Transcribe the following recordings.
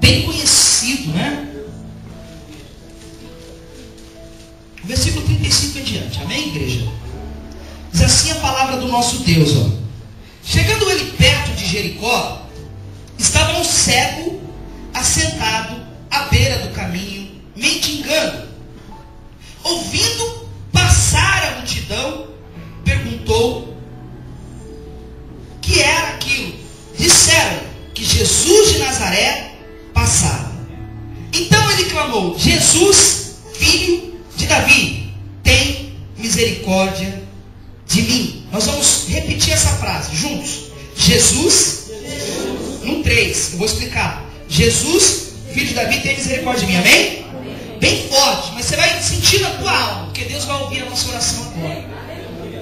bem conhecido, né? O versículo 35 em diante. Amém, igreja? Diz assim a palavra do nosso Deus, ó. Chegando ele perto de Jericó, estava um cego assentado à beira do caminho, mendigando. Ouvindo passar a multidão, perguntou o que era aquilo. Disseram que Jesus de Nazaré passava. Então ele clamou: Jesus, filho de Davi, tem misericórdia de mim. Nós vamos repetir essa frase juntos. Jesus, no 3, eu vou explicar. Jesus, filho de Davi, tem misericórdia de mim. Amém? Bem forte, mas você vai sentir na tua alma, porque Deus vai ouvir a nossa oração agora.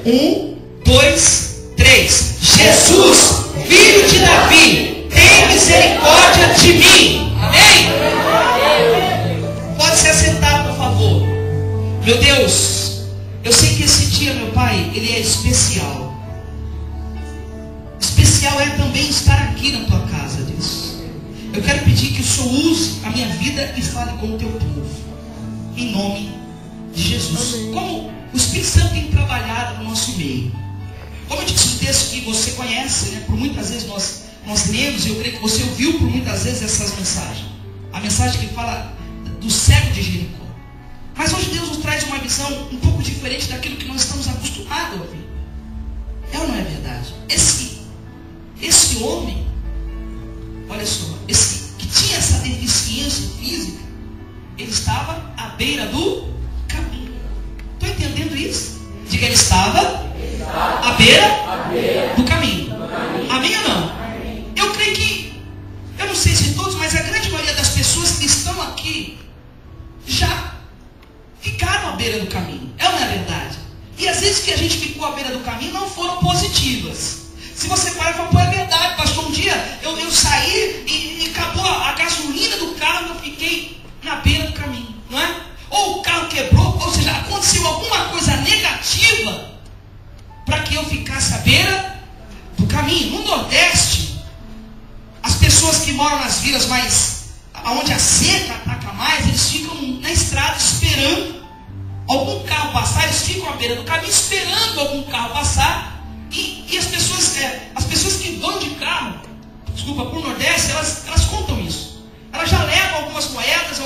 1, 2, 3. Jesus, filho de Davi, tem misericórdia de mim. Amém? Pode se assentar, por favor. Meu Deus, eu sei que esse dia, meu Pai, ele é especial. Especial é também estar aqui na tua casa, Deus. Eu quero pedir que o Senhor use a minha vida e fale com o teu povo. Em nome de Jesus. Amém. Como o Espírito Santo tem trabalhado no nosso meio. Como eu disse, um texto que você conhece, né? Por muitas vezes nós lemos, e eu creio que você ouviu por muitas vezes essas mensagens. A mensagem que fala do cego de Jericó. Mas hoje Deus nos traz uma visão um pouco diferente daquilo que nós estamos acostumados a ouvir. É ou não é verdade? Esse homem, olha só, esse que tinha essa deficiência física, ele estava à beira do caminho. Estou entendendo isso? Diga, ele estava à beira do caminho. Amém ou não? Eu creio que, eu não sei se todos, mas a grande maioria das pessoas que estão aqui já ficaram à beira do caminho. É ou não é verdade? E às vezes que a gente ficou à beira do caminho não foram positivas. Se você parar e falar, pô, é verdade, pastor, um dia eu saí e acabou a gasolina do carro e eu fiquei na beira do caminho, não é? Ou o carro quebrou, ou seja, aconteceu alguma coisa negativa para que eu ficasse à beira do caminho. No Nordeste, as pessoas que moram nas vilas mais, onde a seca ataca mais, eles ficam na estrada esperando algum carro passar, eles ficam à beira do caminho esperando algum carro passar, e as pessoas que vão de carro, desculpa, para o Nordeste, elas contam isso. Elas já levam algumas moedas,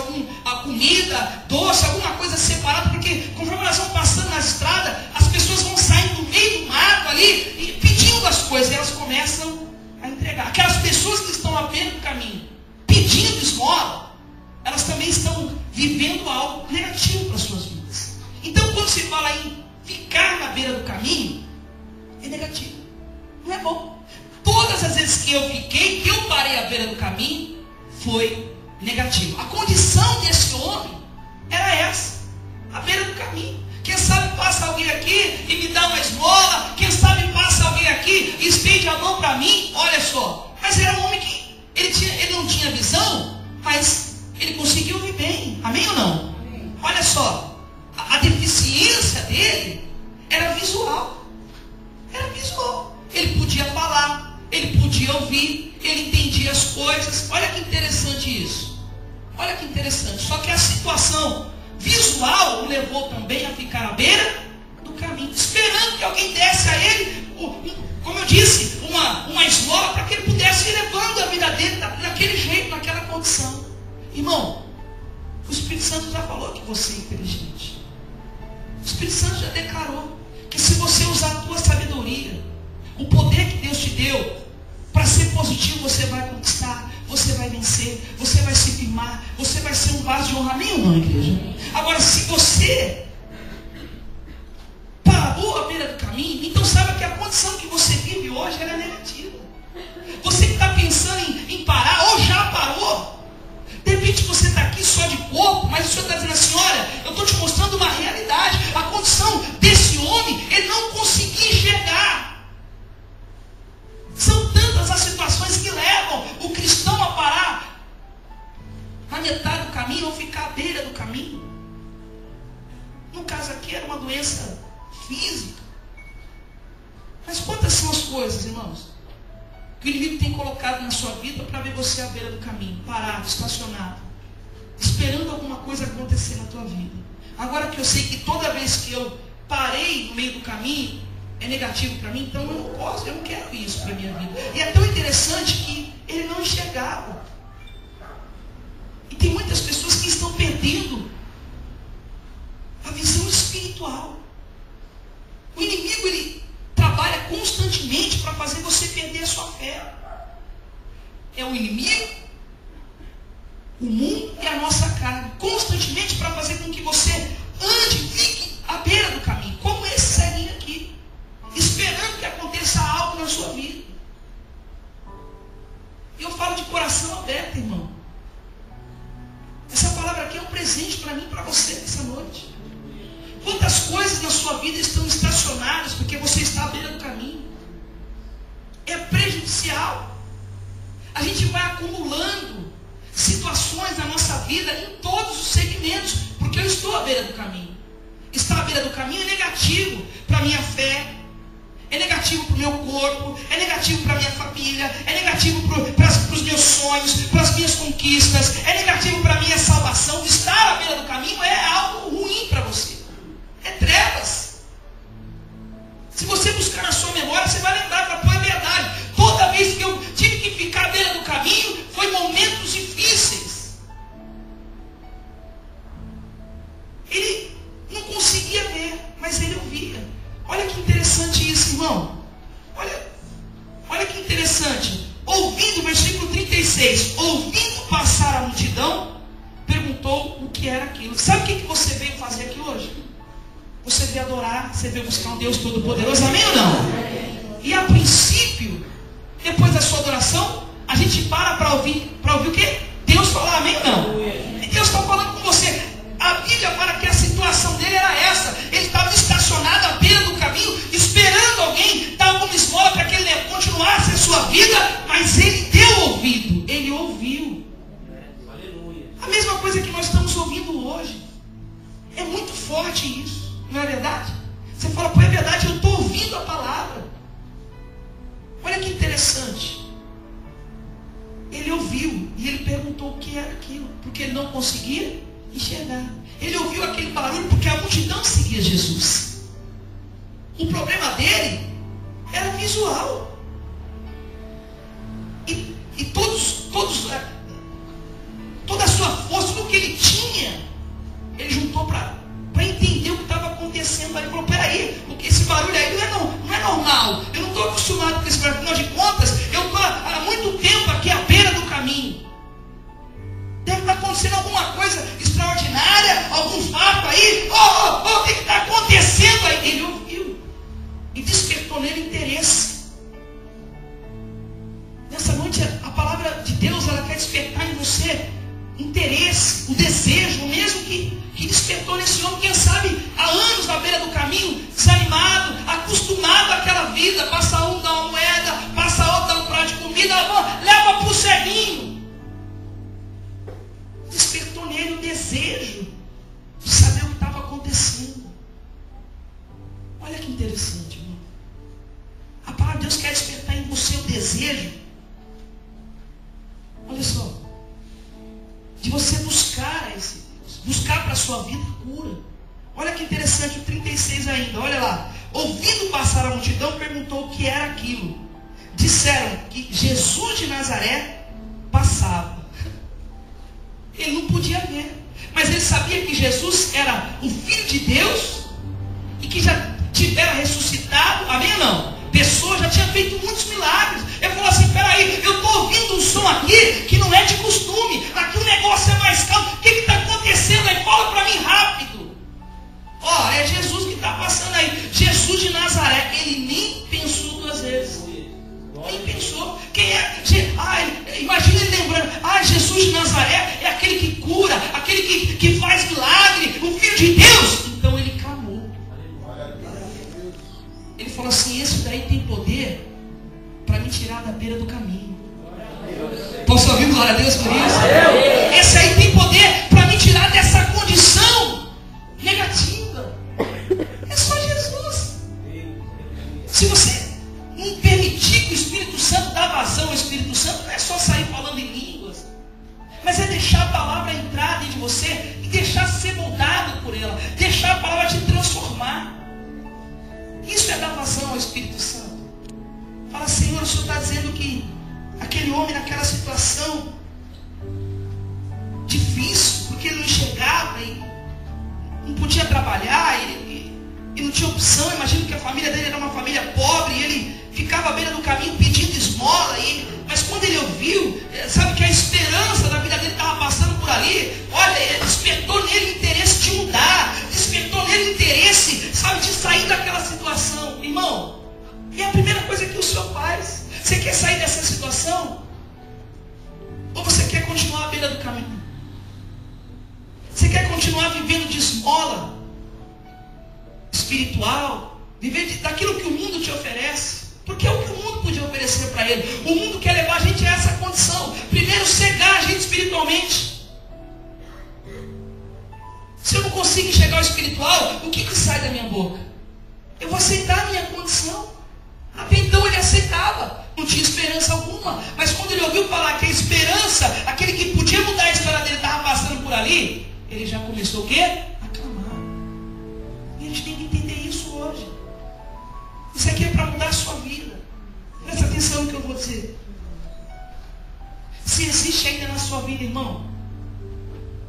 a comida, doce, alguma coisa separada, porque conforme elas vão passando na estrada, as pessoas vão saindo do meio do mato ali e pedindo as coisas, e elas começam a entregar. Aquelas pessoas que estão à beira do caminho, pedindo esmola, elas também estão vivendo algo negativo para as suas vidas. Então, quando se fala em ficar na beira do caminho, é negativo, não é bom. Todas as vezes que eu fiquei, que eu parei à beira do caminho, foi negativo. A condição desse homem era essa, à beira do caminho. Quem sabe passa alguém aqui e me dá uma esmola, quem sabe passa alguém aqui e estende a mão para mim, olha só. Mas era um homem que ele não tinha visão, mas ele conseguiu ouvir bem. Amém ou não? Amém. Olha só, a deficiência dele era visual. Era visual. Ele podia falar, ele podia ouvir, ele entendia as coisas. Olha que interessante isso. Olha que interessante. Só que a situação visual o levou também a ficar à beira do caminho, esperando que alguém desse a ele, como eu disse, uma esmola para que ele pudesse ir levando a vida dele daquele jeito, naquela condição. Irmão, o Espírito Santo já falou que você é inteligente. O Espírito Santo já declarou que se você usar a tua sabedoria, o poder que Deus te deu, para ser positivo, você vai conquistar, você vai vencer, você vai se firmar, você vai ser um vaso de honra. Amém ou não, igreja? Agora, se você parou à beira do caminho, então saiba que a condição que você vive hoje ela é negativa. Você que está pensando em parar, ou já parou, de repente você está aqui só de corpo, mas o Senhor está dizendo assim, olha, eu estou te mostrando uma realidade. A condição desse homem, ele não conseguia enxergar. São tantas as situações que levam o cristão a parar na metade do caminho ou ficar à beira do caminho. No caso aqui era uma doença física. Mas quantas são as coisas, irmãos, que o inimigo tem colocado na sua vida para ver você à beira do caminho, parado, estacionado, esperando alguma coisa acontecer na tua vida. Agora que eu sei que toda vez que eu parei no meio do caminho, é negativo para mim, então eu não posso, eu não quero isso para a minha vida. E é tão interessante que ele não enxergava. E tem muitas pessoas que estão perdendo a visão espiritual. O inimigo, ele trabalha constantemente para fazer você perder a sua fé. É o inimigo, o mundo e a nossa carne, constantemente para fazer com que você ande, fique à beira do caminho, como esse ceguinho aqui, esperando que aconteça algo na sua vida. E eu falo de coração aberto, irmão. Essa palavra aqui é um presente para mim e para você nessa noite. Quantas coisas na sua vida estão estacionadas porque você está à beira do caminho? É prejudicial. A gente vai acumulando situações na nossa vida em todos os segmentos, porque eu estou à beira do caminho. Estar à beira do caminho é negativo para a minha fé, é negativo para o meu corpo, é negativo para a minha família, é negativo para os meus sonhos, para as minhas conquistas, é negativo para a minha salvação. Estar à beira do caminho é algo ruim para você. É trevas. Se você buscar na sua memória, você vai lembrar para pôr a verdade. Toda vez que eu tive que ficar à beira do caminho, foi momentos difíceis. Ele não conseguia ver, mas ele ouvia. Olha que interessante isso, irmão. Olha que interessante. Ouvindo, versículo 36, ouvindo passar a multidão, perguntou o que era aquilo. Sabe o que você veio fazer aqui hoje? Você veio adorar, você veio buscar um Deus Todo-Poderoso, amém ou não? E a princípio, depois da sua adoração, a gente para ouvir o quê? Deus falar, amém ou não? E Deus está falando com você. A Bíblia fala que a situação dele era essa. Ele estava estacionado à beira do caminho, esperando alguém dar alguma esmola para que ele continuasse a sua vida, mas ele deu ouvido, ele ouviu. A mesma coisa que nós estamos ouvindo hoje. É muito forte isso. Não é verdade? Você fala, pô, é verdade, eu estou ouvindo a palavra. Olha que interessante. Ele ouviu e ele perguntou o que era aquilo, porque ele não conseguia enxergar. Ele ouviu aquele barulho porque a multidão seguia Jesus. O problema dele era visual. E toda a sua força, tudo que ele tinha, ele juntou para entender o que estava acontecendo ali. Ele falou, peraí, porque esse barulho aí não é normal. Eu não estou acostumado com esse barulho. Afinal de contas, eu estou há muito tempo aqui à beira do caminho. Deve estar acontecendo alguma coisa extraordinária, algum fato aí. O que está acontecendo aí? Ele ouviu e despertou nele interesse. Nessa noite, a palavra de Deus, ela quer despertar em você interesse, o desejo, o mesmo que despertou nesse homem, quem sabe, há anos na beira do caminho, desanimado, acostumado àquela vida. Passa um, dá uma moeda, passa outro, dá um prato de comida, leva para o ceguinho. Despertou nele o desejo de saber o que estava acontecendo. Olha que interessante, irmão. A palavra de Deus quer despertar em você o desejo. Olha só. De você buscar esse Deus. Buscar para a sua vida cura. Olha que interessante o 36 ainda. Olha lá. Ouvindo passar a multidão, perguntou o que era aquilo. Disseram que Jesus de Nazaré passava. Ele não podia ver, mas ele sabia que Jesus era o Filho de Deus e que já tivera ressuscitado, amém ou não? Pessoa já tinha feito muitos milagres. Ele falou assim, peraí, eu estou ouvindo um som aqui que não é de costume, aqui o negócio é mais calmo, o que está acontecendo aí? Fala para mim rápido. É Jesus que está passando aí, Jesus de Nazaré. Ele nem pensou duas vezes. Nem pensou. Quem é? Imagina ele lembrando. Jesus de Nazaré é aquele que cura, aquele que faz milagre, o Filho de Deus. Então ele clamou. Ele falou assim, esse daí tem poder para me tirar da beira do caminho. Posso ouvir glória a Deus por isso? Esse aí tem poder para me tirar dessa condição negativa. É só Jesus. Se você não permitir que o Espírito Santo dá vazão você e deixar ser moldado por ela. Deixar a palavra te transformar. Isso é dar vazão ao Espírito Santo. Fala, Senhor, o Senhor está dizendo que aquele homem naquela situação difícil, porque ele não enxergava e não podia trabalhar e não tinha opção. Imagino que a família dele era uma família pobre e ele ficava à beira do caminho pedindo esmola. Mas quando ele ouviu, sabe que a esperança da vida dele estava passando por ali, olha, despertou nele interesse de mudar, despertou nele interesse, sabe, de sair daquela situação. Irmão, é a primeira coisa que o Senhor faz. Você quer sair dessa situação? Ou você quer continuar à beira do caminho? Você quer continuar vivendo de esmola espiritual? Viver daquilo que o mundo te oferece? Porque é o que o mundo podia oferecer para ele. O mundo quer levar a gente a essa condição. Primeiro, cegar a gente espiritualmente. Se eu não consigo enxergar o espiritual, o que sai da minha boca? Eu vou aceitar a minha condição. Até então ele aceitava. Não tinha esperança alguma. Mas quando ele ouviu falar que a esperança, aquele que podia mudar a história dele, estava passando por ali, ele já começou o quê? A clamar. E a gente tem que entender isso hoje. Isso aqui é para mudar a sua vida. Presta atenção no que eu vou dizer. Se existe ainda na sua vida, irmão,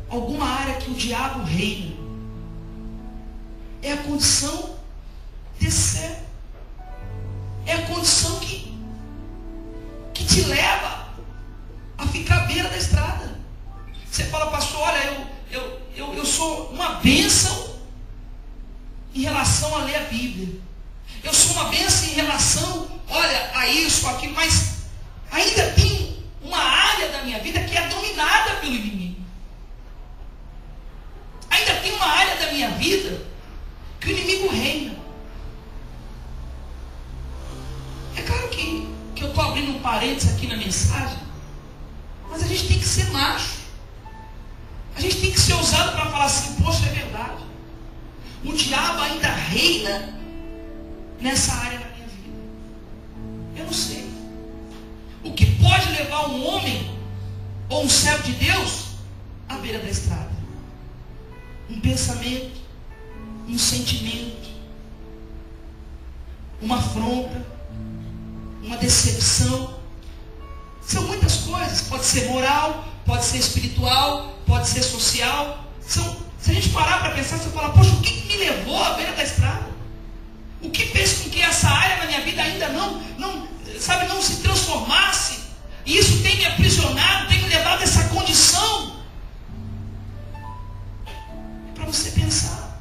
alguma área que o diabo reina, é a condição de ser. É a condição que te leva a ficar à beira da estrada. Você fala, pastor, olha, eu sou uma bênção em relação a ler a Bíblia. Eu sou uma bênção em relação, olha, a isso, aquilo, mas ainda tem uma área da minha vida que é dominada pelo inimigo. Ainda tem uma área da minha vida que o inimigo reina. É claro que eu estou abrindo um parênteses aqui na mensagem, mas a gente tem que ser macho. A gente tem que ser ousado para falar assim, poxa, é verdade. O diabo ainda reina nessa área da minha vida. Eu não sei. O que pode levar um homem ou um servo de Deus à beira da estrada? Um pensamento, um sentimento, uma afronta, uma decepção. São muitas coisas. Pode ser moral, pode ser espiritual, pode ser social. Se a gente parar para pensar, você fala, poxa, o que me levou à beira da estrada? O que fez com que essa área na minha vida ainda não se transformasse? E isso tem me aprisionado, tem me levado a essa condição. É para você pensar.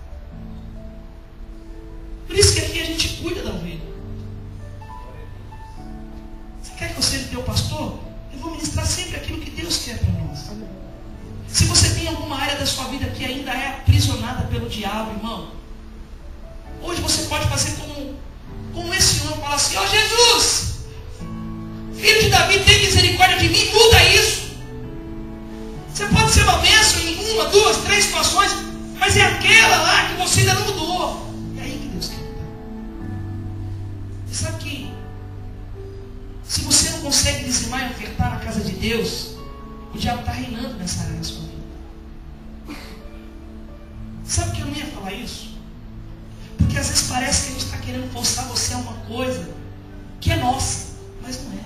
Por isso que aqui a gente cuida da ovelha. Você quer que eu seja teu pastor? Eu vou ministrar sempre aquilo que Deus quer para nós. Se você tem alguma área da sua vida que ainda é aprisionada pelo diabo, irmão, hoje você pode fazer como esse homem, falar assim, ó Jesus, filho de Davi, tem misericórdia de mim, muda isso. Você pode ser uma bênção em 1, 2, 3 situações, mas é aquela lá que você ainda não mudou. É aí que Deus quer mudar. Você sabe que se você não consegue dizimar e ofertar na casa de Deus, o diabo está reinando nessa área da sua vida. Sabe que eu não ia falar isso? Porque às vezes parece que a gente está querendo forçar você a uma coisa que é nossa, mas não é.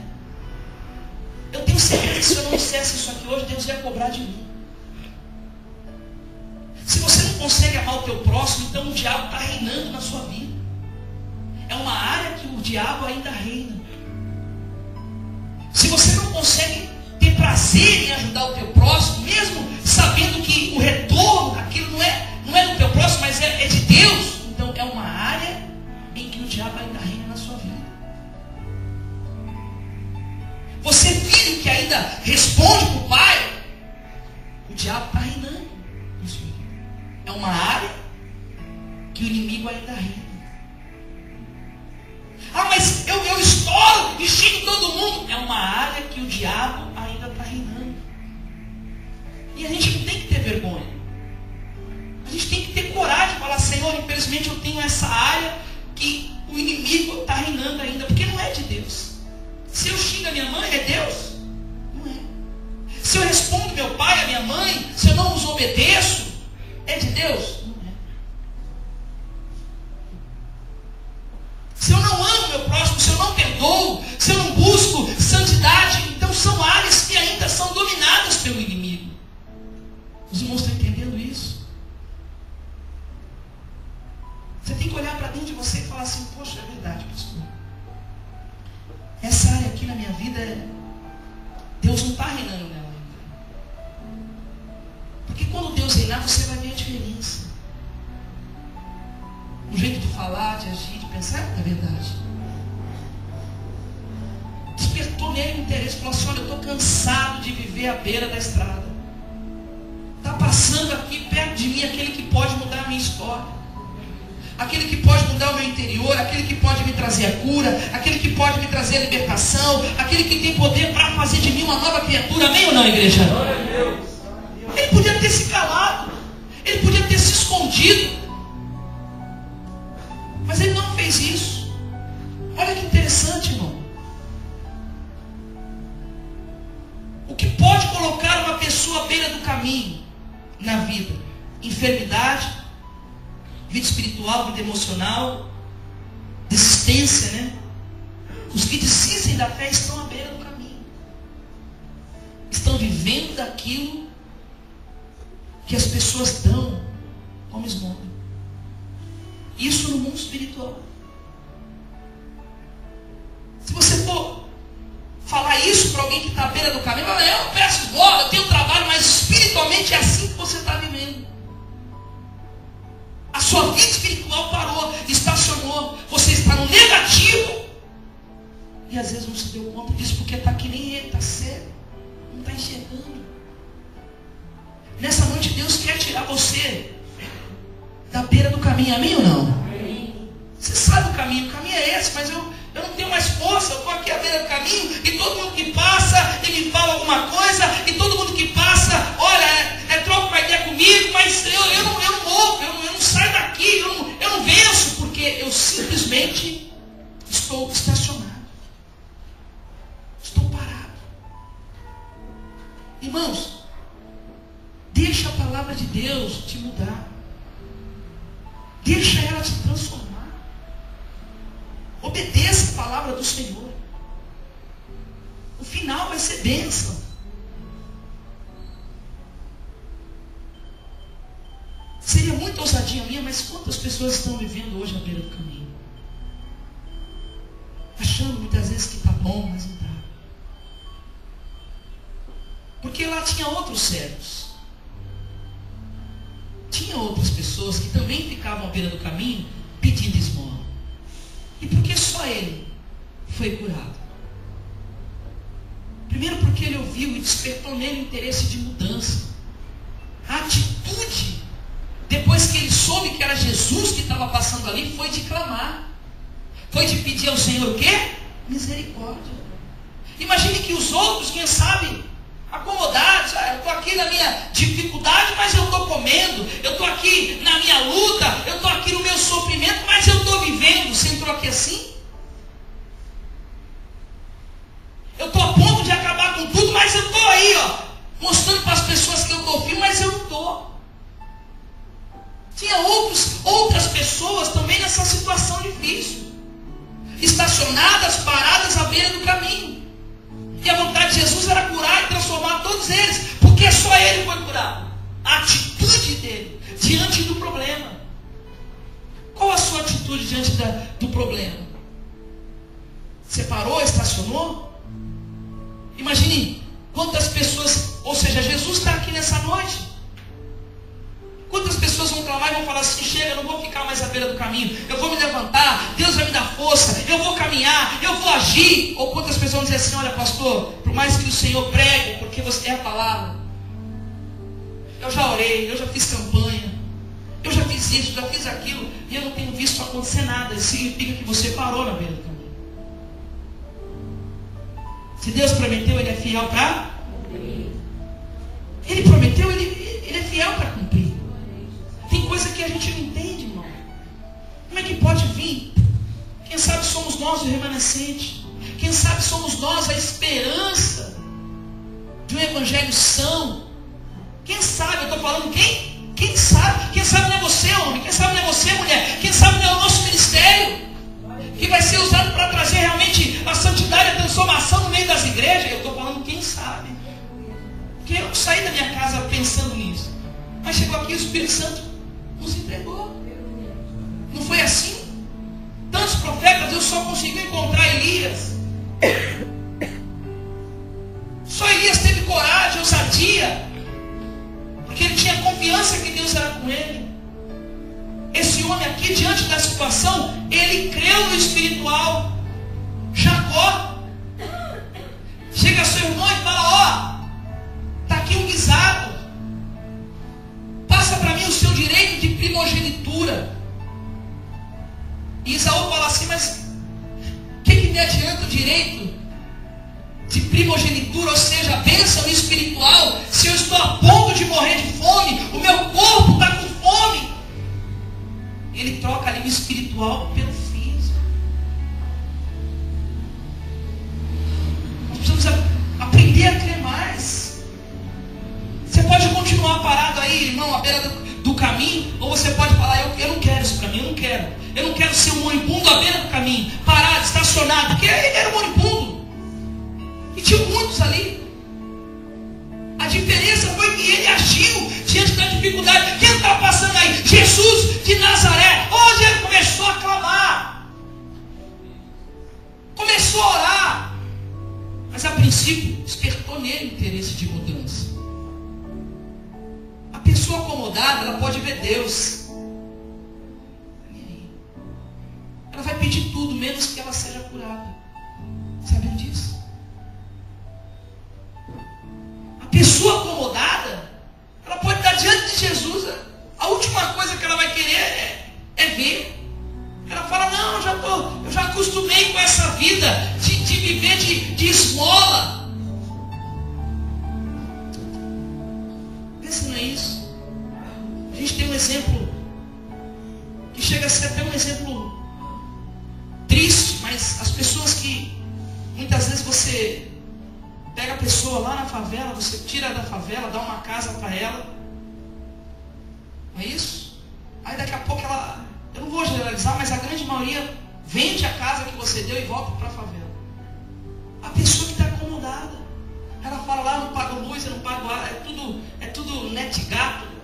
Eu tenho certeza que se eu não dissesse isso aqui hoje, Deus ia cobrar de mim. Se você não consegue amar o teu próximo, então o diabo está reinando na sua vida. É uma área que o diabo ainda reina. Se você não consegue ter prazer em ajudar o teu próximo, mesmo sabendo que o retorno daquilo não é do teu próximo, mas é de Deus, então é uma área em que o diabo ainda reina na sua vida. Você, filho que ainda responde para o pai, o diabo está reinando na sua vida. É uma área que o inimigo ainda reina. Ah, mas eu estouro e xingo todo mundo. É uma área que o diabo ainda está reinando. E a gente não tem que ter vergonha. A gente tem que ter coragem de falar, Senhor, infelizmente eu tenho essa área que o inimigo está reinando ainda, porque não é de Deus. Se eu xingo a minha mãe, é Deus? Não é. Se eu respondo meu pai, a minha mãe, se eu não os obedeço, é de Deus? Não é. Se eu não amo meu próximo, se eu não perdoo, se eu não busco santidade, então são áreas que ainda são dominadas pelo inimigo. Os irmãos estão entendendo isso? Você tem que olhar para dentro de você e falar assim: poxa, é verdade, pastor. Essa área aqui na minha vida, Deus não está reinando nela ainda. Porque quando Deus reinar, você vai ver a diferença. O jeito de falar, de agir, de pensar, é verdade. Despertou nele o interesse, falou assim: olha, eu estou cansado de viver à beira da estrada. Está passando aqui perto de mim aquele que pode mudar a minha história, aquele que pode mudar o meu interior, aquele que pode me trazer a cura, aquele que pode me trazer a libertação, aquele que tem poder para fazer de mim uma nova criatura. Amém ou não, igreja? Ele podia ter se calado, ele podia ter se escondido, mas ele não fez isso. Olha que interessante, irmão. O que pode colocar uma pessoa à beira do caminho na vida? Enfermidade, vida espiritual, vida emocional, desistência, né? Os que desistem da fé estão à beira do caminho. Estão vivendo daquilo que as pessoas dão como esmola. Isso no mundo espiritual. Se você for falar isso para alguém que está à beira do caminho, eu peço esmola, eu tenho trabalho, mas espiritualmente é assim que você está vivendo. A sua vida espiritual parou, estacionou. Você está no negativo. E às vezes não se deu conta disso, porque está que nem ele, está cego. Não está enxergando. Nessa noite Deus quer tirar você da beira do caminho. Amém ou não? Amém. Você sabe o caminho é esse, mas eu não tenho mais força. Eu estou aqui à beira do caminho, e todo mundo que passa e me fala alguma coisa, e todo mundo que passa, olha, troca uma ideia comigo, mas eu não movo, eu não saio daqui, eu não venço, porque eu simplesmente estou estacionado. Estou parado. Irmãos, deixa a palavra de Deus te mudar. Deixa ela te transformar. Obedeça a palavra do Senhor. O final vai ser bênção. Seria muita ousadia minha, mas quantas pessoas estão vivendo hoje à beira do caminho? Achando muitas vezes que está bom, mas não está. Porque lá tinha outros cegos. Tinha outras pessoas que também ficavam à beira do caminho pedindo esmola. E por que só ele foi curado? Primeiro porque ele ouviu e despertou nele o interesse de mudança. A atitude, depois que ele soube que era Jesus que estava passando ali, foi de clamar. Foi de pedir ao Senhor o quê? Misericórdia. Imagine que os outros, quem sabe, acomodados, eu estou aqui na minha dificuldade, mas eu estou comendo, eu estou aqui na minha luta, eu estou aqui no meu sofrimento, mas eu estou vivendo. Você entrou aqui assim? Eu estou a ponto de acabar com tudo, mas eu estou aí, mostrando para as pessoas que eu estou firme, mas eu não estou. Tinha outras pessoas também nessa situação difícil, estacionadas, paradas à beira do caminho. E a vontade de Jesus era curar e transformar todos eles, porque só ele foi curado. A atitude dele diante do problema. Qual a sua atitude diante do problema? Você parou, estacionou? Imagine quantas pessoas, ou seja, Jesus está aqui nessa noite. Quantas pessoas vão clamar e vão falar assim: chega, eu não vou ficar mais à beira do caminho, eu vou me levantar, Deus vai me dar força, eu vou caminhar, eu vou agir. Ou quantas pessoas vão dizer assim: olha, pastor, por mais que o Senhor pregue, porque você é a palavra, eu já orei, eu já fiz campanha, eu já fiz isso, já fiz aquilo, e eu não tenho visto acontecer nada. Isso significa que você parou na beira do caminho. Se Deus prometeu, Ele é fiel para cumprir. Ele prometeu, Ele é fiel para cumprir. Tem coisa que a gente não entende, irmão. Como é que pode vir? Quem sabe somos nós o remanescente. Quem sabe somos nós a esperança de um evangelho são. Quem sabe, eu estou falando quem? Quem sabe? Quem sabe não é você, homem. Quem sabe não é você, mulher. Quem sabe não é o nosso ministério, que vai ser usado para trazer realmente a santidade, a transformação no meio das igrejas. Eu estou falando quem sabe. Porque eu saí da minha casa pensando nisso. Mas chegou aqui, o Espírito Santo nos entregou. Não foi assim? Tantos profetas, eu só consegui encontrar Elias. Só Elias teve coragem, ousadia, porque ele tinha confiança que Deus era com ele. Esse homem aqui, diante da situação, ele creu no espiritual. Jacó chega a seu irmão e fala: ó, está aqui um guisado, passa para mim o seu direito de primogenitura. E Isaú fala assim: mas o que me adianta o direito de primogenitura, ou seja, a bênção espiritual, se eu estou a ponto de morrer de fome, o meu corpo está com fome? Ele troca ali o espiritual pelo físico. Nós precisamos aprender a crer mais. Você pode continuar parado aí, irmão, à beira do caminho, ou você pode falar: eu não quero isso para mim, eu não quero. Eu não quero ser um moribundo à beira do caminho, parado, estacionado, porque ele era um moribundo. E tinha muitos ali. A diferença foi que ele agiu diante da dificuldade. Quem está passando aí? Jesus de Nazaré. Onde ele começou a clamar, começou a orar. Mas a princípio despertou nele interesse de mudança. A pessoa acomodada, ela pode ver Deus. Ela vai pedir tudo, menos que ela seja curada. Sabem disso? A pessoa acomodada, ela pode estar diante de Jesus. A última coisa que ela vai querer é ver. Ela fala: não, eu já acostumei com essa vida de viver de esmola. Pensa, não é isso? A gente tem um exemplo que chega a ser até um exemplo triste, mas as pessoas que muitas vezes você pega a pessoa lá na favela, você tira da favela, dá uma casa para ela, não é isso? Aí daqui a pouco ela, eu não vou generalizar, mas a grande maioria vende a casa que você deu e volta para a favela. A pessoa que está acomodada, ela fala lá: eu não pago luz, eu não pago ar, é tudo net gato.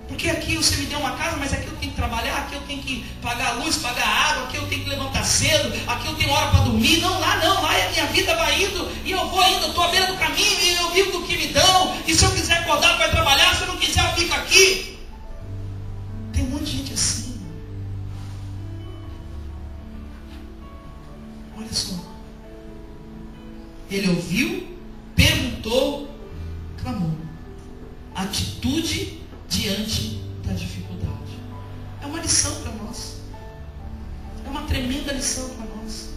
Porque aqui você me deu uma casa, mas aqui eu tenho que trabalhar, aqui eu tenho que pagar a luz, pagar a água, aqui eu tenho que levantar cedo, aqui eu tenho hora para dormir. Não, lá a minha vida vai indo, e eu vou indo, eu estou à beira do caminho, e eu vivo do que me dão, e se eu quiser acordar para trabalhar, se eu não quiser eu fico aqui. Tem um monte de gente assim. Olha só. Ele ouviu, perguntou, clamou. Atitude diante da dificuldade. É uma lição para nós. É uma tremenda lição para nós.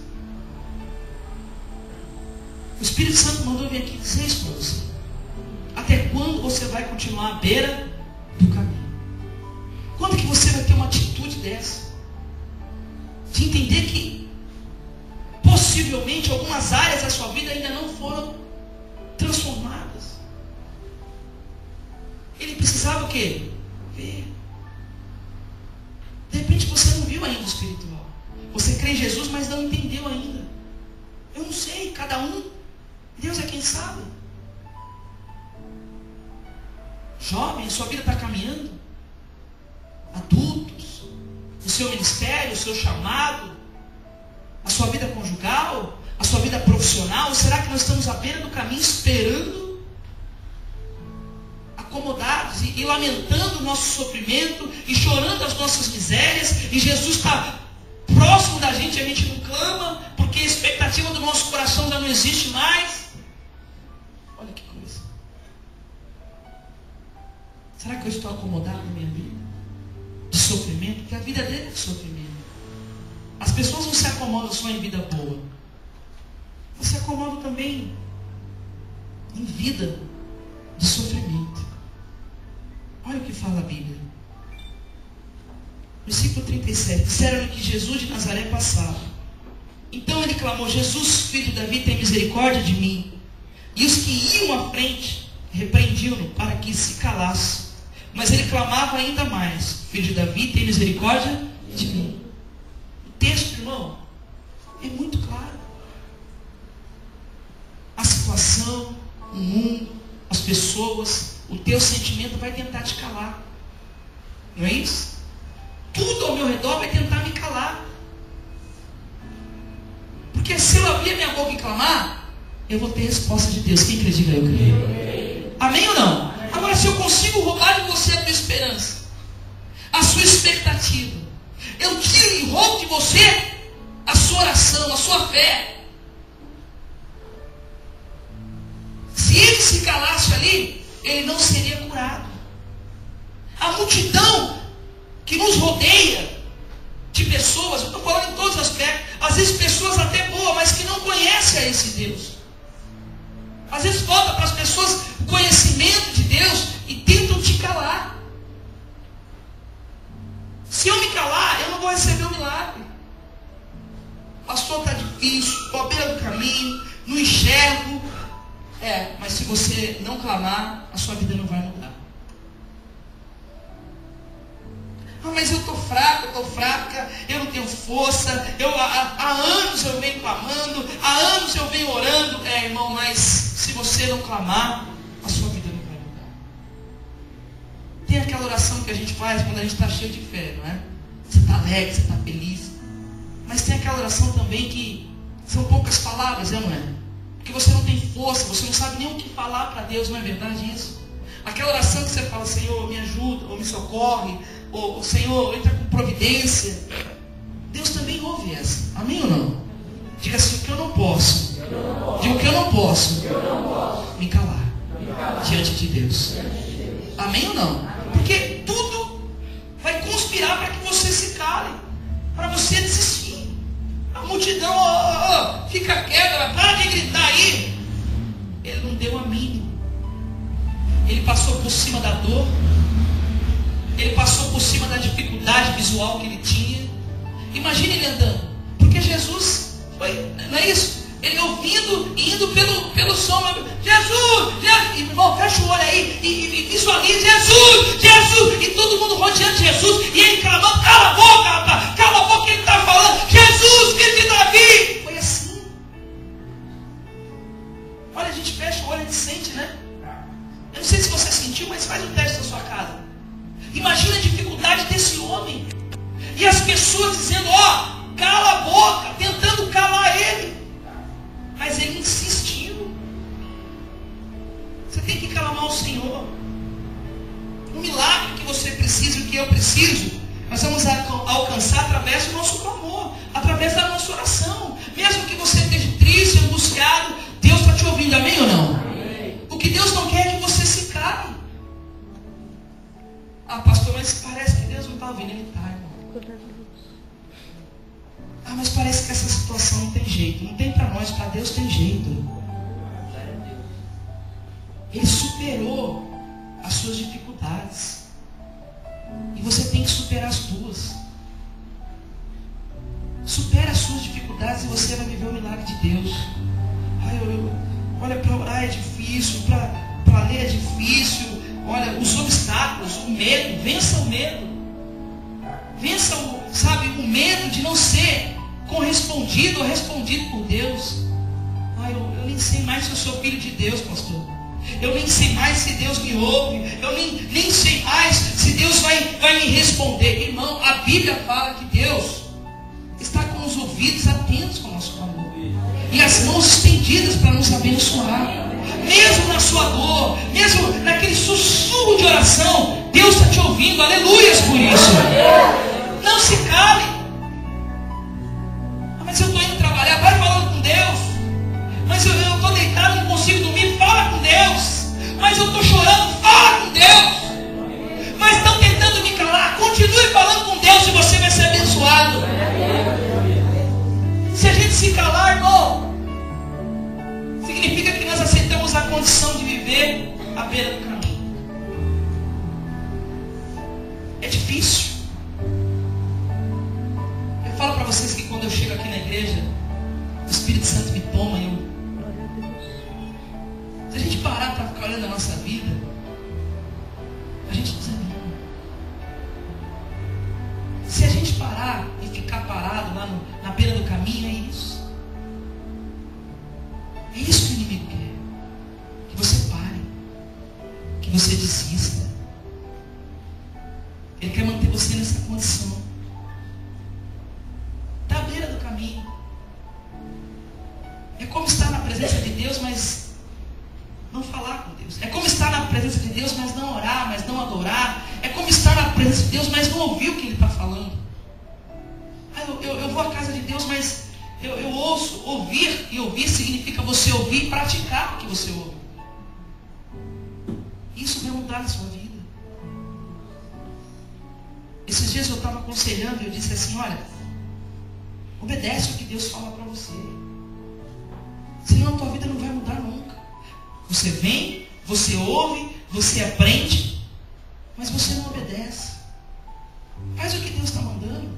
O Espírito Santo mandou vir aqui dizer isso para você. Até quando você vai continuar à beira do caminho? Quando que você vai ter uma atitude dessa? De entender que possivelmente algumas áreas da sua vida ainda não foram transformadas. Ele precisava o quê? Ver. De repente você não viu ainda o espiritual. Você crê em Jesus, mas não entendeu ainda. Eu não sei, cada um. Deus é quem sabe. Jovem, a sua vida está caminhando. Adultos, o seu ministério, o seu chamado, a sua vida conjugal, a sua vida profissional. Ou será que nós estamos à beira do caminho esperando, acomodados e lamentando o nosso sofrimento e chorando as nossas misérias, e Jesus está próximo da gente e a gente não clama, porque a expectativa do nosso coração já não existe mais? Olha que coisa. Será que eu estou acomodado na minha vida? De sofrimento? Porque a vida dele é de sofrimento. As pessoas não se acomodam só em vida boa. Elas se acomodam também em vida de sofrimento. Olha o que fala a Bíblia. Versículo 37. Disseram-lhe que Jesus de Nazaré passava. Então ele clamou: Jesus, filho de Davi, tem misericórdia de mim. E os que iam à frente repreendiam-no para que se calasse. Mas ele clamava ainda mais: Filho de Davi, tem misericórdia de mim. O texto, irmão, é muito claro. A situação, o mundo, as pessoas, o teu sentimento vai tentar te calar. Não é isso? Tudo ao meu redor vai tentar me calar. Porque se eu abrir a minha boca e clamar, eu vou ter resposta de Deus. Quem acredita, eu creio. Amém ou não? Agora, se eu consigo roubar de você a tua esperança, a sua expectativa, eu tiro e roubo de você a sua oração, a sua fé. Se ele se calasse ali, ele não seria curado. A multidão que nos rodeia de pessoas, eu estou falando em todos os aspectos, às vezes pessoas até boas, mas que não conhecem a esse Deus. Às vezes falta para as pessoas o conhecimento de Deus e tentam te calar. Se eu me calar, eu não vou receber o milagre. Pastor, está difícil, estou à beira do caminho, não enxergo. Mas se você não clamar, a sua vida não vai mudar. Mas eu estou fraco, eu estou fraca, eu não tenho força, há anos eu venho clamando, há anos eu venho orando. Irmão, mas se você não clamar, a sua vida não vai mudar. Tem aquela oração que a gente faz quando a gente está cheio de fé, não é? Você está alegre, você está feliz. Mas tem aquela oração também que são poucas palavras, não é? Porque você não tem força, você não sabe nem o que falar para Deus, não é verdade isso? Aquela oração que você fala: Senhor, me ajuda, ou me socorre, ou Senhor, entra com providência. Deus também ouve essa. Amém ou não? Diga assim: o que eu não posso. Diga: o que eu não posso. Me calar diante de Deus. Amém ou não? Porque tudo vai conspirar para que você se cale, para você desistir. A multidão, fica quieta, para de gritar aí. Ele não deu a mínima. Ele passou por cima da dor. Ele passou por cima da dificuldade visual que ele tinha. Imagine ele andando. Porque Jesus foi, não é isso? Ele ouvindo e indo pelo som. Jesus, Jesus. Irmão, fecha o olho aí e visualize: Jesus, Jesus. E todo mundo rodeando Jesus. E ele clamando: cala a boca, rapaz. Cala a boca que ele está falando. Jesus, filho de Davi. Foi assim. Olha, a gente fecha o olho e a gente sente, né? Eu não sei se você sentiu, mas faz um teste na sua casa. Imagina a dificuldade desse homem. E as pessoas dizendo: cala a boca, tentando calar ele. Mas ele insistiu. Você tem que clamar ao Senhor. Um milagre que você precisa, o que eu preciso, nós vamos alcançar através do nosso clamor, através da nossa oração. Mesmo que você esteja triste, angustiado, Deus está te ouvindo. Amém ou não? Amém. O que Deus não quer é que você se cale. Pastor, mas parece que Deus não está ouvindo. Ele está, irmão. Mas parece que essa situação não tem jeito. Não tem para nós, para Deus tem jeito. Ele superou as suas dificuldades. E você tem que superar as tuas. Supera as suas dificuldades e você vai viver o milagre de Deus. Olha, para orar é difícil, para ler é difícil. Olha, os obstáculos, o medo, vença o medo. Vença o medo de não ser correspondido ou respondido por Deus. Eu nem sei mais se eu sou filho de Deus, pastor. Eu nem sei mais se Deus me ouve. Eu nem sei mais se Deus vai me responder. Irmão, a Bíblia fala que Deus está com os ouvidos atentos ao nosso clamor e as mãos estendidas para nos abençoar. Mesmo na sua dor, mesmo naquele sussurro de oração, Deus está te ouvindo. Aleluias por isso. Não se cale. Mas eu estou indo trabalhar, vai falando com Deus. Mas eu estou deitado, não consigo dormir, fala com Deus. Mas eu estou chorando, fala com Deus. Mas estão tentando me calar, continue falando com Deus e você vai ser abençoado. Se a gente se calar, irmão, significa que nós aceitamos a condição de viver à beira do caminho. É difícil. Eu falo para vocês que quando eu chego aqui na igreja, o Espírito Santo me toma e que você desista. Ele quer manter você nessa condição. Está à beira do caminho. É como estar na presença de Deus, mas não falar com Deus. É como estar na presença de Deus, mas não orar, mas não adorar. É como estar na presença de Deus, mas não ouvir o que Ele está falando. Eu vou à casa de Deus, mas eu ouço. Ouvir, e ouvir significa você ouvir e praticar o que você ouve. Isso vai mudar a sua vida. Esses dias eu estava aconselhando e eu disse assim, olha, obedece o que Deus fala para você. Senão a tua vida não vai mudar nunca. Você vem, você ouve, você aprende, mas você não obedece. Faz o que Deus está mandando.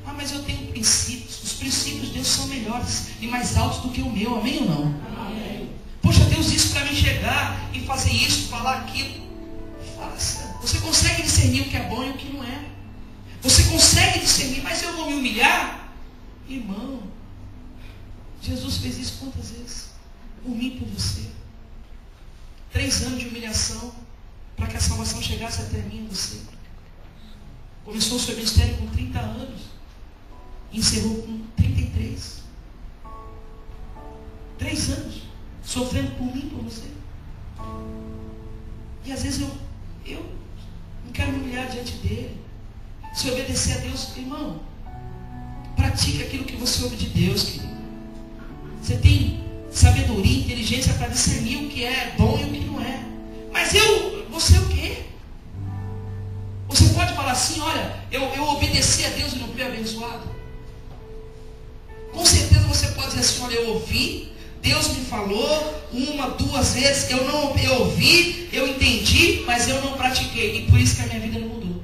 Ah, mas eu tenho princípios. Os princípios de Deus são melhores e mais altos do que o meu. Amém ou não? Amém. Poxa, Deus disse para mim chegar e fazer isso, falar aquilo. Faça. Você consegue discernir o que é bom e o que não é. Você consegue discernir, mas eu vou me humilhar? Irmão, Jesus fez isso quantas vezes? Por mim e por você. 3 anos de humilhação para que a salvação chegasse até mim e você. Começou o seu ministério com 30 anos e encerrou com 33. 3 anos sofrendo por mim e por você. E às vezes eu não quero me humilhar diante dele. Se obedecer a Deus, irmão, pratique aquilo que você ouve de Deus, querido. Você tem sabedoria, inteligência para discernir o que é bom e o que não é. Mas você o quê? Você pode falar assim, olha, eu obedeci a Deus e não fui abençoado. Com certeza você pode dizer assim, olha, eu ouvi, Deus me falou 1, 2 vezes, eu ouvi, eu entendi, mas eu não pratiquei. E por isso que a minha vida não mudou.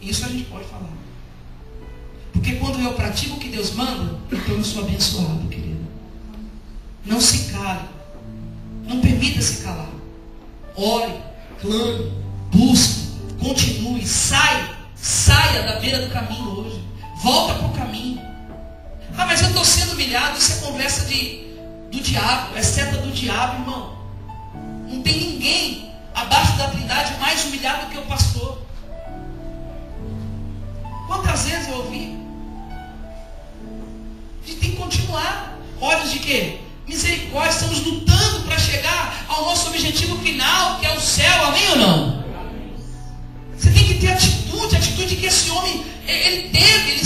Isso a gente pode falar. Porque quando eu pratico o que Deus manda, então eu sou abençoado, querido. Não se cale. Não permita se calar. Ore, clame, busque, continue, saia da beira do caminho hoje. Volta para o caminho. Ah, mas eu estou sendo humilhado. Isso é conversa do diabo, é seta do diabo, irmão. Não tem ninguém abaixo da Trindade mais humilhado do que o pastor. Quantas vezes eu ouvi? A gente tem que continuar. Olhos de quê? Misericórdia. Estamos lutando para chegar ao nosso objetivo final, que é o céu. Amém ou não? Você tem que ter atitude que esse homem, ele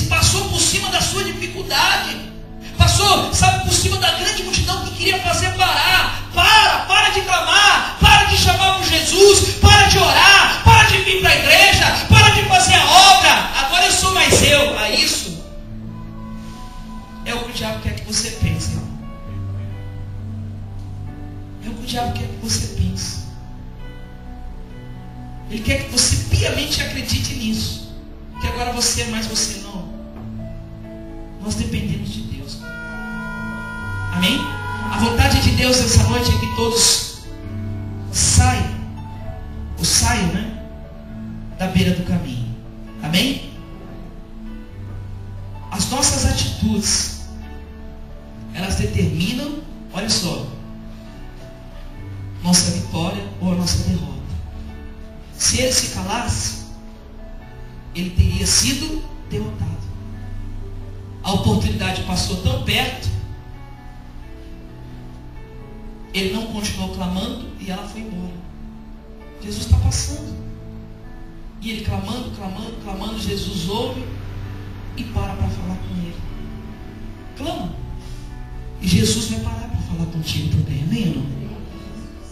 passou por cima da sua dificuldade. Passou, sabe, por cima da grande multidão que queria fazer parar. Para de clamar, para de chamar por Jesus, para de orar, para de vir para a igreja, para de fazer a obra. Agora eu sou mais eu. A isso é o que o diabo quer que você pense. É o que o diabo quer que você pense. Ele quer que você piamente acredite nisso. Que agora você é mais você. Não. Nós dependemos de Deus. Amém? A vontade de Deus essa noite é que todos saiam, né? Da beira do caminho. Amém? As nossas atitudes, elas determinam, olha só, nossa vitória ou a nossa derrota. Se ele se calasse, ele teria sido derrotado. A oportunidade passou tão perto, ele não continuou clamando e ela foi embora. Jesus está passando. E ele clamando, Jesus ouve e para falar com ele. Clama. E Jesus vai parar para falar contigo também, amém ou não?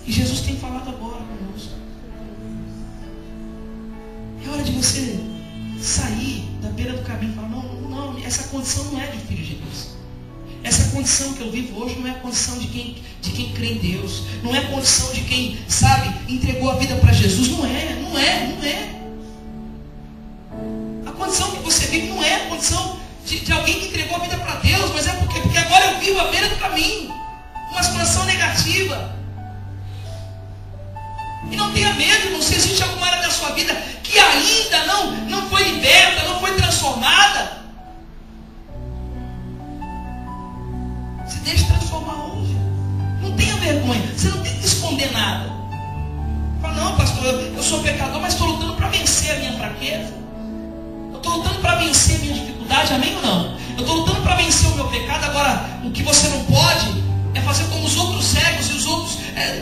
E Jesus tem falado agora conosco. É hora de você sair da beira do caminho e falar, não, essa condição não é de filho de Deus. Essa condição que eu vivo hoje não é a condição de quem crê em Deus. Não é a condição de quem, sabe, entregou a vida para Jesus. Não é. A condição que você vive não é a condição de alguém que entregou a vida para Deus, mas é porque agora eu vivo à beira do caminho. Uma situação negativa. E não tenha medo, irmão, se existe alguma área da sua vida que ainda não foi liberta, não foi transformada. Se deixe transformar hoje. Não tenha vergonha. Você não tem que esconder nada. pastor, eu sou pecador, mas estou lutando para vencer a minha fraqueza. Eu estou lutando para vencer a minha dificuldade, amém ou não? Eu estou lutando para vencer o meu pecado. Agora, o que você não pode é fazer como os outros cegos e os outros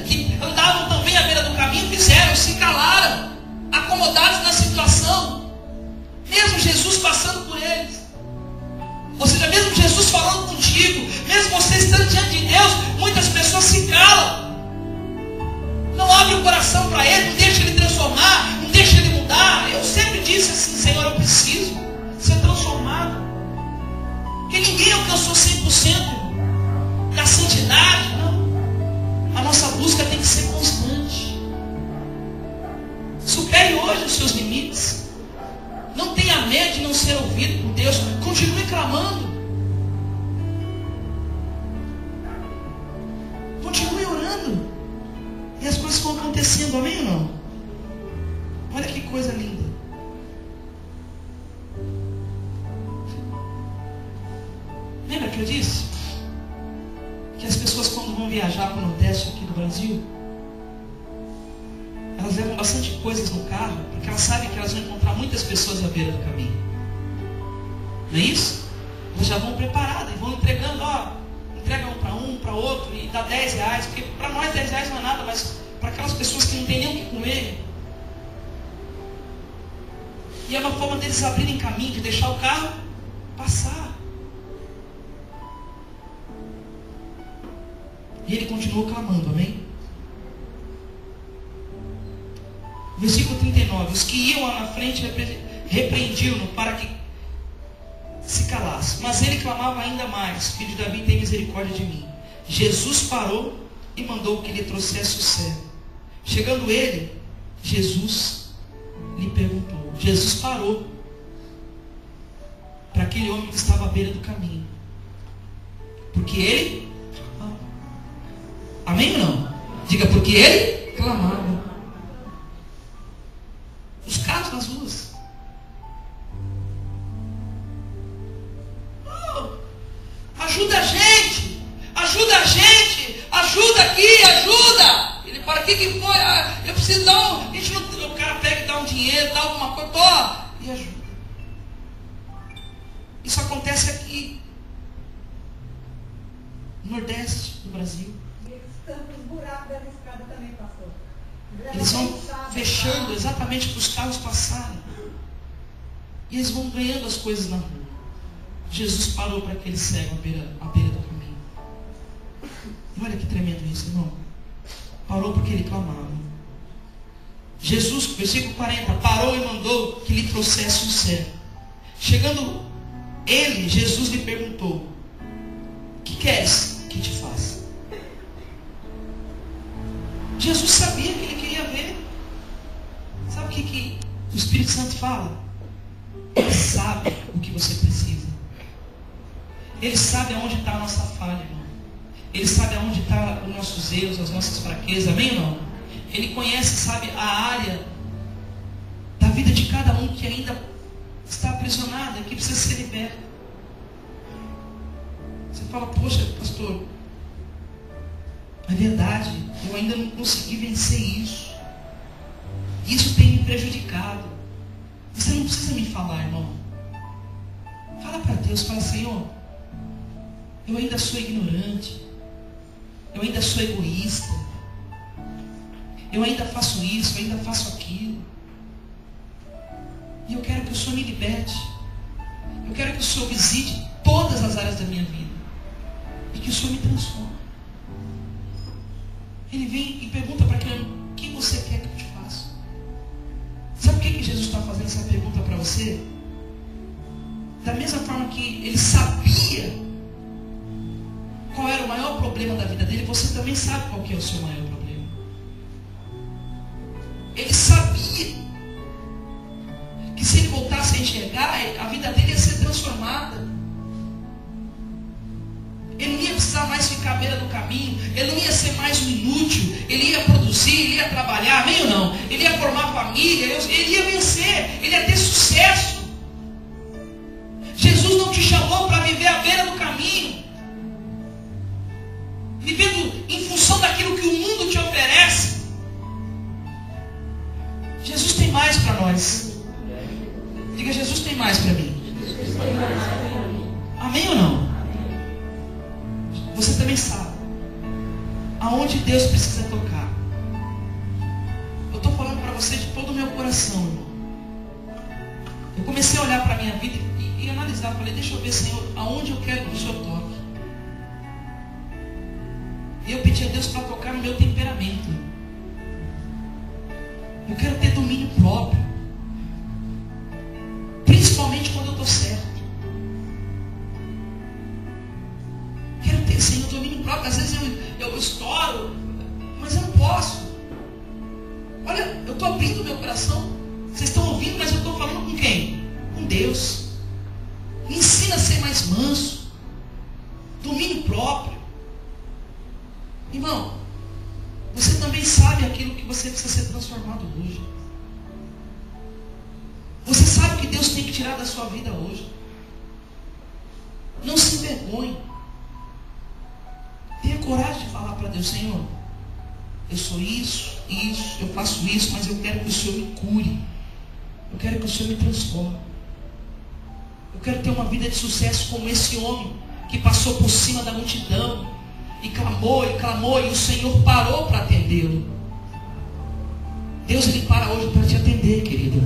que andavam também à beira do caminho fizeram, se calaram, acomodados na situação, mesmo Jesus passando por eles. Ou seja, mesmo Jesus falando contigo, mesmo você estando diante de Deus, muitas pessoas se calam, não abre o coração para Ele, não deixa Ele transformar, não deixa Ele mudar. Eu sempre disse assim: Senhor, eu preciso ser transformado, porque ninguém alcançou 100% da santidade, não. A nossa busca tem que ser constante. Supere hoje os seus limites. Não tenha medo de não ser ouvido por Deus. Continue clamando. Continue orando. E as coisas vão acontecendo, amém ou não? Olha que coisa linda. Lembra que eu disse que as pessoas, quando vão viajar para o Nordeste aqui do Brasil, elas levam bastante coisas no carro, porque elas sabem que elas vão encontrar muitas pessoas à beira do caminho. Não é isso? Elas já vão preparadas e vão entregando, entrega um para outro e dá R$10, porque para nós R$10 não é nada, mas para aquelas pessoas que não têm nem o que comer. E é uma forma deles abrirem caminho, de deixar o carro passar. E ele continuou clamando, amém? Versículo 39. Os que iam lá na frente repreendiam-no para que se calasse. Mas ele clamava ainda mais: Filho de Davi, tem misericórdia de mim. Jesus parou e mandou que lhe trouxesse o servo. Chegando ele, Jesus lhe perguntou. Jesus parou para aquele homem que estava à beira do caminho, porque ele... Amém ou não? Diga, porque ele clamava. Os carros nas ruas. Ajuda a gente! Ajuda a gente! Ajuda aqui! Ajuda! Ele para, o que foi? Eu preciso dar um... O cara pega e dá um dinheiro, dá alguma coisa, e ajuda. Isso acontece aqui no Nordeste do Brasil. Os buracos da escada também, pastor. Eles vão fechando exatamente para os carros passarem. E eles vão ganhando as coisas na rua. Jesus parou para aquele cego à beira do caminho. E olha que tremendo isso, irmão. Parou porque ele clamava. Jesus, versículo 40, parou e mandou que lhe trouxesse um cego. Chegando ele, Jesus lhe perguntou: que queres que te faça? Jesus sabia que ele queria ver. Sabe o que o Espírito Santo fala? Ele sabe o que você precisa. Ele sabe aonde está a nossa falha, irmão. Ele sabe aonde está os nossos erros, as nossas fraquezas, amém ou não? Ele conhece, sabe, a área da vida de cada um que ainda está aprisionada, que precisa ser liberta. Você fala: poxa, pastor, é verdade, eu ainda não consegui vencer isso. Isso tem me prejudicado. Você não precisa me falar, irmão. Fala para Deus, fala: Senhor, eu ainda sou ignorante, eu ainda sou egoísta, eu ainda faço isso, eu ainda faço aquilo. E eu quero que o Senhor me liberte. Eu quero que o Senhor visite todas as áreas da minha vida e que o Senhor me transforme. Ele vem e pergunta para aquele: o que você quer que eu te faça? Sabe por que Jesus está fazendo essa pergunta para você? Da mesma forma que ele sabia qual era o maior problema da vida dele, você também sabe qual que é o seu maior problema. Ele sabia que se ele voltasse a enxergar, a vida dele ia ser transformada. Ele não ia precisar mais ficar à beira do caminho. Ele não ia ser mais um inútil. Ele ia produzir, ele ia trabalhar, amém ou não? Ele ia formar família, ele ia vencer, ele ia ter sucesso. Jesus não te chamou para viver à beira do caminho, vivendo em função daquilo que o mundo te oferece. minha vida e analisar. Falei, deixa eu ver, Senhor, aonde eu quero que o Senhor toque. E eu pedi a Deus para tocar no meu temperamento. Eu quero ter domínio próprio. Principalmente quando eu estou certo. Quero ter, Senhor, domínio próprio. Às vezes eu estouro, mas eu não posso. Olha, eu estou abrindo meu coração. Vocês estão ouvindo, mas eu estou falando com quem? Com Deus. Me ensina a ser mais manso. Domínio próprio. Irmão, você também sabe aquilo que você precisa ser transformado hoje. Você sabe o que Deus tem que tirar da sua vida hoje. Não se envergonhe. Tenha coragem de falar para Deus, Senhor, eu sou isso, eu faço isso, mas eu quero que o Senhor me cure. Eu quero que o Senhor me transforme. Eu quero ter uma vida de sucesso como esse homem que passou por cima da multidão e clamou, e o Senhor parou para atendê-lo. Deus, Ele para hoje para te atender, querido.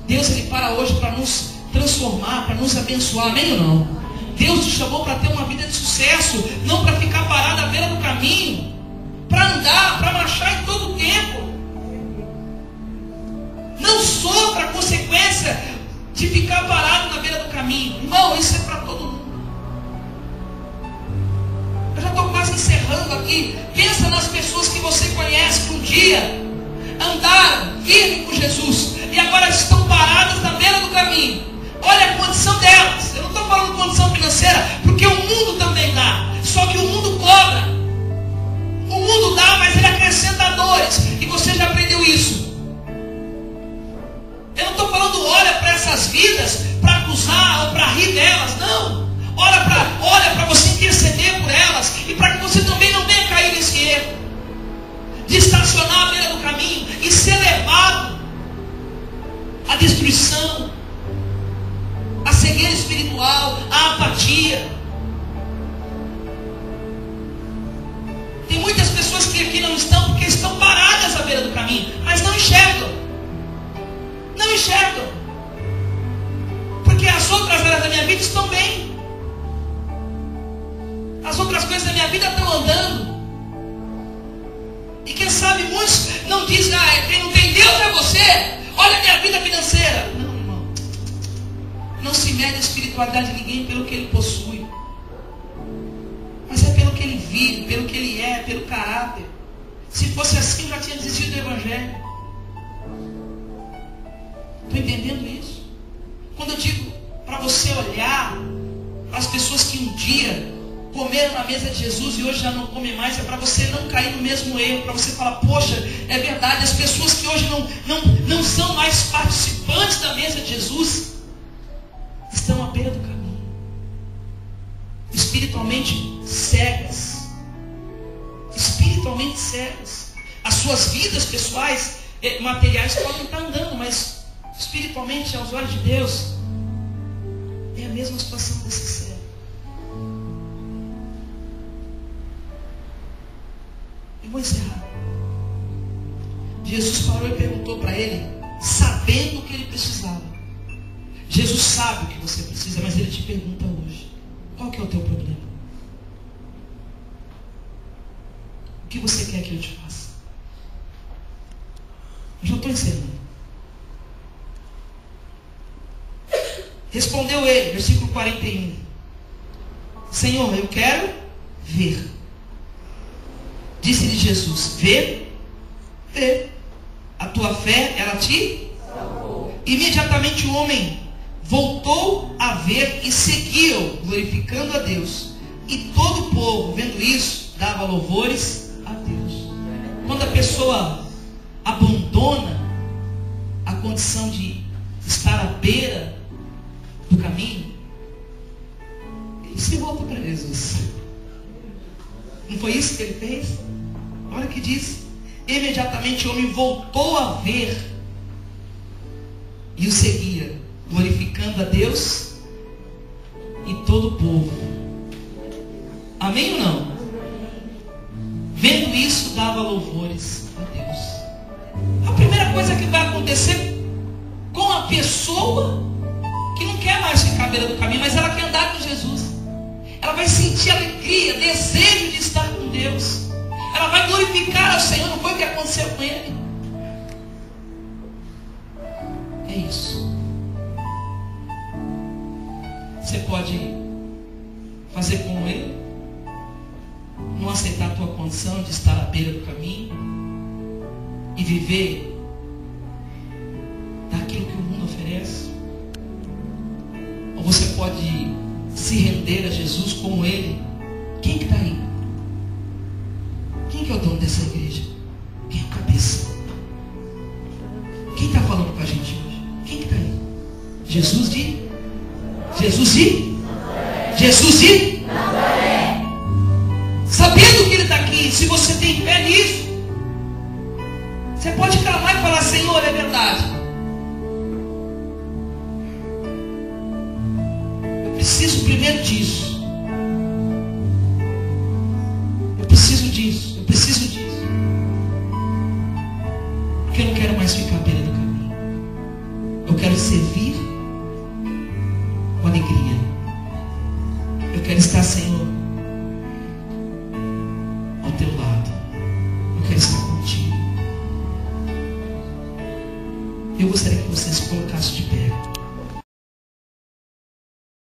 Deus, Ele para hoje para nos transformar, para nos abençoar, amém ou não? Deus te chamou para ter uma vida de sucesso, não para ficar parado à beira do caminho, para andar, para marchar em todo o tempo. Não sofra a consequência de ficar parado na beira do caminho. Irmão, isso é para todo mundo. Eu já estou quase encerrando aqui. Pensa nas pessoas que você conhece que um dia andaram firme com Jesus e agora estão paradas na beira do caminho. Olha a condição delas. Eu não estou falando de condição financeira, porque o mundo também dá. Só que o mundo cobra. O mundo dá, mas ele acrescenta dores. E você já aprendeu isso. Eu não estou falando, olha para essas vidas para acusar ou para rir delas. Não. Olha para você interceder por elas. E para que você também não venha cair nesse erro de estacionar à beira do caminho e ser levado à destruição, à cegueira espiritual, à apatia. Tem muitas pessoas que aqui não estão porque estão paradas à beira do caminho, mas não enxergam. Não enxergam. Porque as outras áreas da minha vida estão bem. As outras coisas da minha vida estão andando. E quem sabe muitos não dizem, quem não tem Deus é você. Olha a minha vida financeira. Não, irmão. Não se mede a espiritualidade de ninguém pelo que ele possui. Mas é pelo que ele vive, pelo que ele é, pelo caráter. Se fosse assim, eu já tinha desistido do Evangelho. Estou entendendo isso? Quando eu digo para você olhar para as pessoas que um dia comeram na mesa de Jesus e hoje já não comem mais, é para você não cair no mesmo erro, para você falar, poxa, é verdade, as pessoas que hoje não são mais participantes da mesa de Jesus estão à beira do caminho, espiritualmente cegas. Espiritualmente cegas. As suas vidas pessoais, materiais podem estar andando, mas espiritualmente, aos olhos de Deus, é a mesma situação desse cego. Eu vou encerrar. Jesus parou e perguntou para ele, sabendo o que ele precisava. Jesus sabe o que você precisa, mas ele te pergunta hoje, qual que é o teu problema? O que você quer que eu te faça? Eu já estou encerrando. Respondeu ele, versículo 41. Senhor, eu quero ver. Disse-lhe Jesus, vê. A tua fé, ela te salvou. Imediatamente o homem voltou a ver e seguiu, glorificando a Deus. E todo o povo, vendo isso, dava louvores a Deus. Quando a pessoa abandona a condição de estar à beira do caminho, ele se volta para Jesus. Não foi isso que ele fez? Olha o que diz. Imediatamente o homem voltou a ver e o seguia, glorificando a Deus e todo o povo. Amém ou não? Vendo isso, dava louvores a Deus. A primeira coisa que vai acontecer com a pessoa à beira do caminho, mas ela quer andar com Jesus. Ela vai sentir alegria, desejo de estar com Deus. Ela vai glorificar ao Senhor. Não foi o que aconteceu com ele? É isso. Você pode fazer como ele, não aceitar a tua condição de estar à beira do caminho e viver daquilo que o mundo oferece. Ou você pode se render a Jesus como ele. Quem que está aí? Quem que é o dono dessa igreja? Quem é o cabeça? Quem está falando com a gente hoje? Quem que está aí? Jesus de Nazaré. Sabendo que ele está aqui, se você tem fé nisso, você pode clamar e falar: Senhor, é verdade. Eu preciso primeiro disso. Eu preciso disso. Porque eu não quero mais ficar à beira do caminho. Eu quero servir com alegria. Eu quero estar, Senhor, ao teu lado. Eu quero estar contigo. Eu gostaria que você se colocasse de pé.